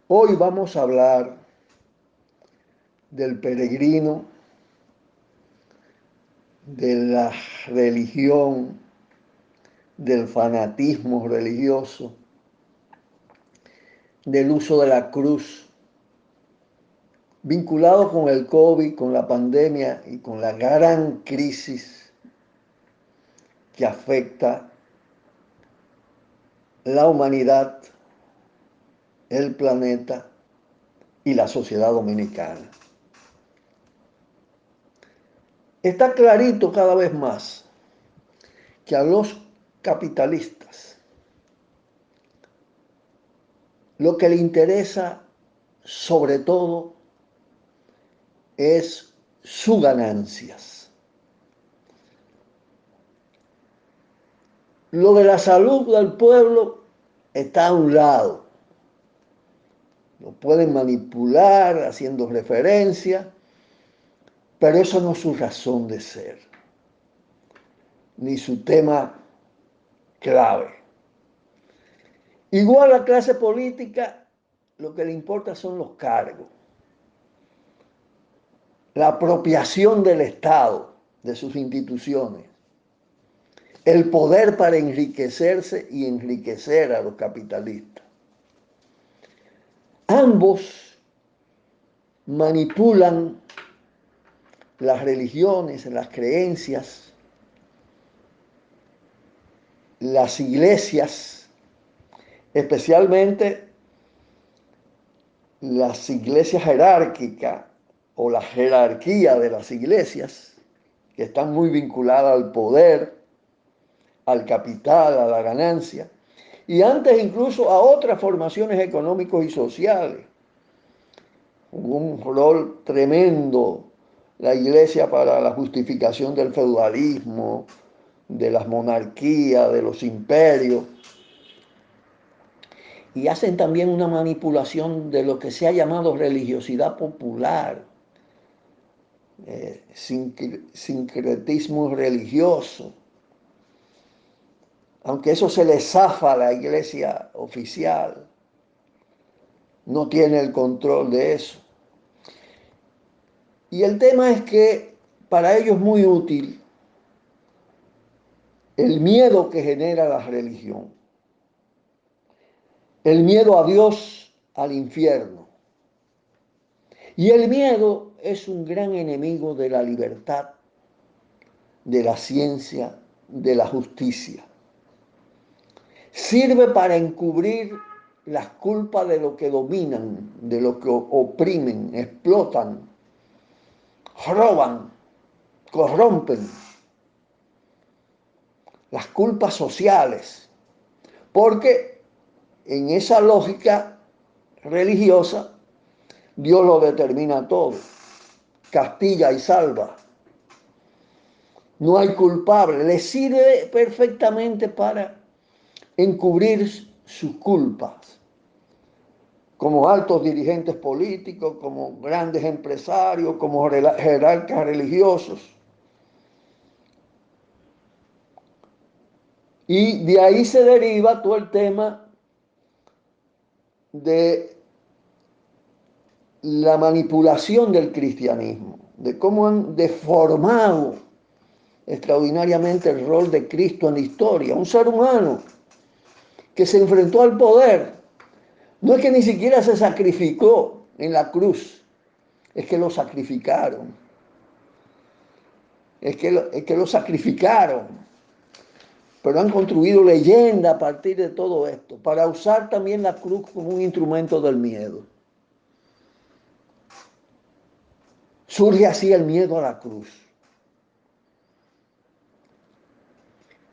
Hoy vamos a hablar del peregrino, de la religión, del fanatismo religioso, del uso de la cruz, vinculado con el COVID, con la pandemia y con la gran crisis que afecta la humanidad, el planeta y la sociedad dominicana. Está clarito cada vez más que a los capitalistas lo que le interesa sobre todo es sus ganancias. Lo de la salud del pueblo está a un lado. Lo pueden manipular haciendo referencia, pero eso no es su razón de ser, ni su tema clave. Igual a la clase política, lo que le importa son los cargos, la apropiación del Estado, de sus instituciones, el poder para enriquecerse y enriquecer a los capitalistas. Ambos manipulan las religiones, las creencias, las iglesias, especialmente las iglesias jerárquicas o la jerarquía de las iglesias, que están muy vinculadas al poder, al capital, a la ganancia, y antes incluso a otras formaciones económicos y sociales. Jugó un rol tremendo la iglesia para la justificación del feudalismo, de las monarquías, de los imperios, y hacen también una manipulación de lo que se ha llamado religiosidad popular, sincretismo religioso, aunque eso se le zafa a la iglesia oficial, no tiene el control de eso. Y el tema es que para ellos es muy útil el miedo que genera la religión, el miedo a Dios, al infierno. Y el miedo es un gran enemigo de la libertad, de la ciencia, de la justicia. Sirve para encubrir las culpas de lo que dominan, de lo que oprimen, explotan, roban, corrompen. Las culpas sociales. Porque en esa lógica religiosa, Dios lo determina todo, castiga y salva. No hay culpable, le sirve perfectamente para encubrir sus culpas, como altos dirigentes políticos, como grandes empresarios, como jerarcas religiosos. Y de ahí se deriva todo el tema de la manipulación del cristianismo, de cómo han deformado extraordinariamente el rol de Cristo en la historia. Un ser humano que se enfrentó al poder. No es que ni siquiera se sacrificó en la cruz, es que lo sacrificaron. Es que lo sacrificaron. Pero han construido leyenda a partir de todo esto, para usar también la cruz como un instrumento del miedo. Surge así el miedo a la cruz,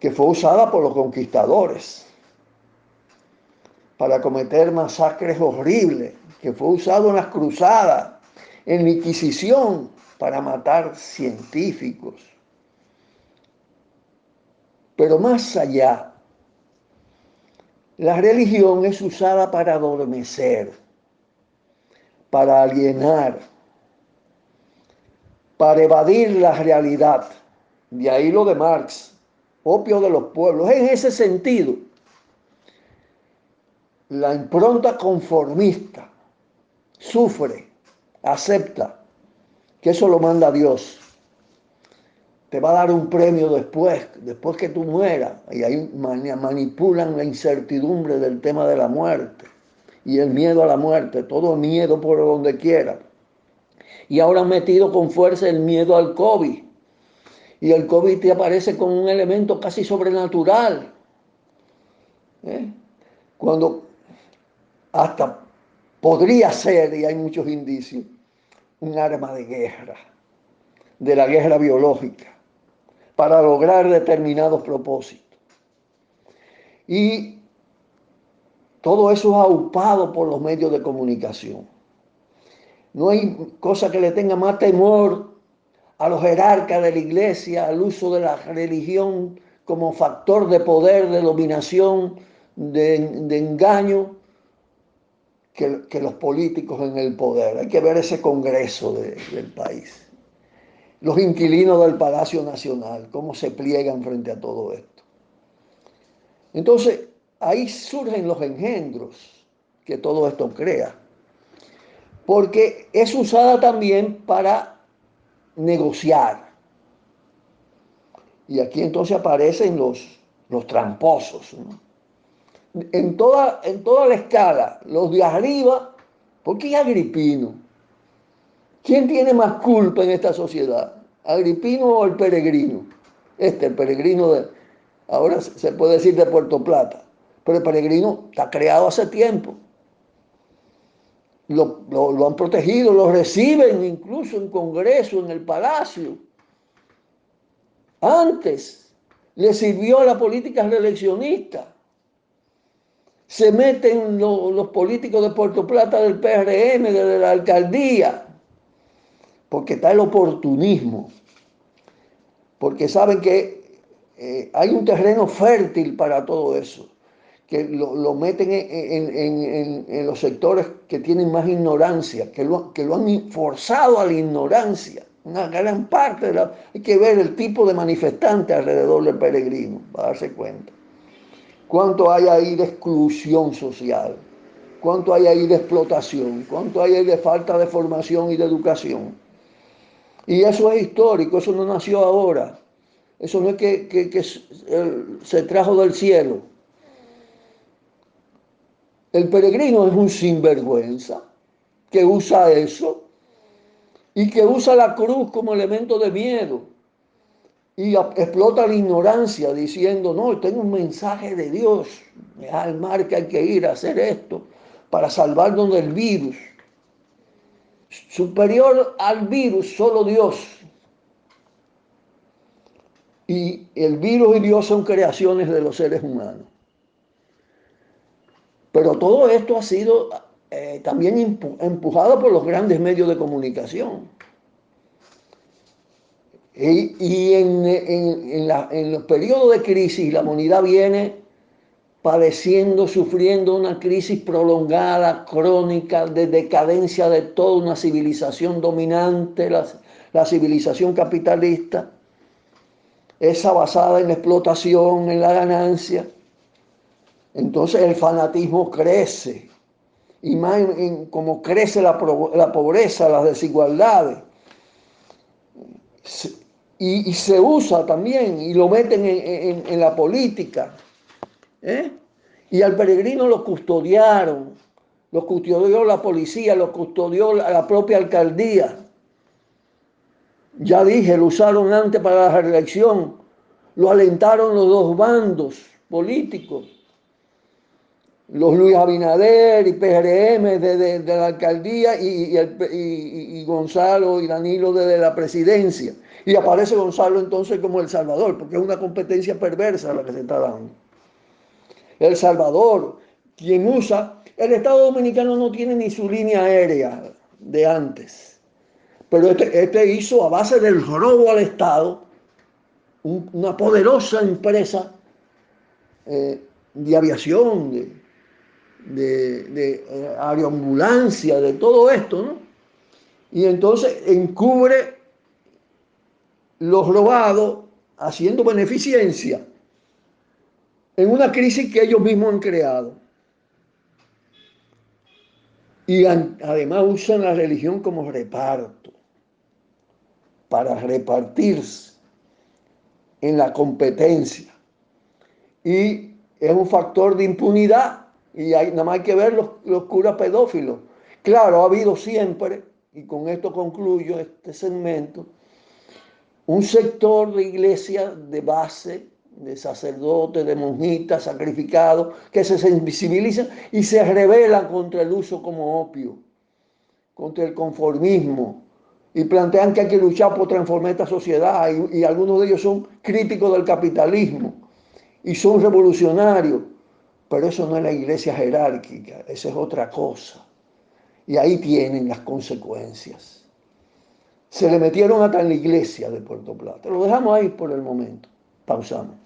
que fue usada por los conquistadores para cometer masacres horribles, que fue usado en las cruzadas, en la Inquisición, para matar científicos. Pero más allá, la religión es usada para adormecer, para alienar, para evadir la realidad. De ahí lo de Marx, opio de los pueblos. En ese sentido, la impronta conformista sufre, acepta que eso lo manda Dios. Te va a dar un premio después que tú mueras. Y ahí manipulan la incertidumbre del tema de la muerte y el miedo a la muerte, todo miedo por donde quiera. Y ahora han metido con fuerza el miedo al COVID. Y el COVID te aparece como un elemento casi sobrenatural. ¿Eh? Cuando hasta podría ser, y hay muchos indicios, un arma de guerra, de la guerra biológica, para lograr determinados propósitos. Y todo eso es aupado por los medios de comunicación. No hay cosa que le tenga más temor a los jerarcas de la iglesia, al uso de la religión como factor de poder, de dominación, de engaño, que los políticos en el poder. Hay que ver ese congreso del país. Los inquilinos del Palacio Nacional, cómo se pliegan frente a todo esto. Entonces, ahí surgen los engendros que todo esto crea, porque es usada también para negociar. Y aquí entonces aparecen los tramposos, ¿no? En toda la escala, los de arriba, ¿por qué Agripino? ¿Quién tiene más culpa en esta sociedad? ¿Agripino o el peregrino? El peregrino ahora se puede decir de Puerto Plata, pero el peregrino está creado hace tiempo. Lo han protegido, lo reciben incluso en Congreso, en el Palacio. Antes le sirvió a la política reeleccionista. Se meten los políticos de Puerto Plata del PRM, de la alcaldía, porque está el oportunismo, porque saben que hay un terreno fértil para todo eso, que lo meten en los sectores que tienen más ignorancia, que lo han forzado a la ignorancia. Una gran parte hay que ver el tipo de manifestante alrededor del peregrino, para darse cuenta. ¿Cuánto hay ahí de exclusión social? ¿Cuánto hay ahí de explotación? ¿Cuánto hay ahí de falta de formación y de educación? Y eso es histórico, eso no nació ahora. Eso no es que se trajo del cielo. El peregrino es un sinvergüenza que usa eso y que usa la cruz como elemento de miedo y explota la ignorancia diciendo, no, tengo un mensaje de Dios, es al mar que hay que ir a hacer esto para salvarnos del virus. Superior al virus, solo Dios. Y el virus y Dios son creaciones de los seres humanos. Pero todo esto ha sido también empujado por los grandes medios de comunicación. Y en los periodos de crisis, la humanidad viene padeciendo, sufriendo una crisis prolongada, crónica, de decadencia de toda una civilización dominante, la civilización capitalista, esa basada en la explotación, en la ganancia. Entonces el fanatismo crece, y más como crece la pobreza, las desigualdades. Y se usa también, y lo meten en la política. ¿Eh? Y al peregrino lo custodió la policía, lo custodió la propia alcaldía. Ya dije, lo usaron antes para la reelección, lo alentaron los dos bandos políticos, los Luis Abinader y PRM de la alcaldía y Gonzalo y Danilo de la presidencia. Y aparece Gonzalo entonces como El Salvador, porque es una competencia perversa la que se está dando. El Salvador, quien usa, el Estado Dominicano no tiene ni su línea aérea de antes, pero este hizo a base del robo al Estado una poderosa empresa de aviación, de aeroambulancia, de todo esto, ¿no? Y entonces encubre los robados haciendo beneficencia en una crisis que ellos mismos han creado. Y además usan la religión como reparto, para repartirse en la competencia. Y es un factor de impunidad. Y nada más hay que ver los curas pedófilos. Claro, ha habido siempre, y con esto concluyo este segmento, un sector de iglesia de base, de sacerdotes, de monjitas sacrificados, que se sensibilizan y se rebelan contra el uso como opio, contra el conformismo, y plantean que hay que luchar por transformar esta sociedad, y algunos de ellos son críticos del capitalismo y son revolucionarios, pero eso no es la iglesia jerárquica, esa es otra cosa. Y ahí tienen las consecuencias. Se le metieron hasta en la iglesia de Puerto Plata. Lo dejamos ahí por el momento. Pausamos.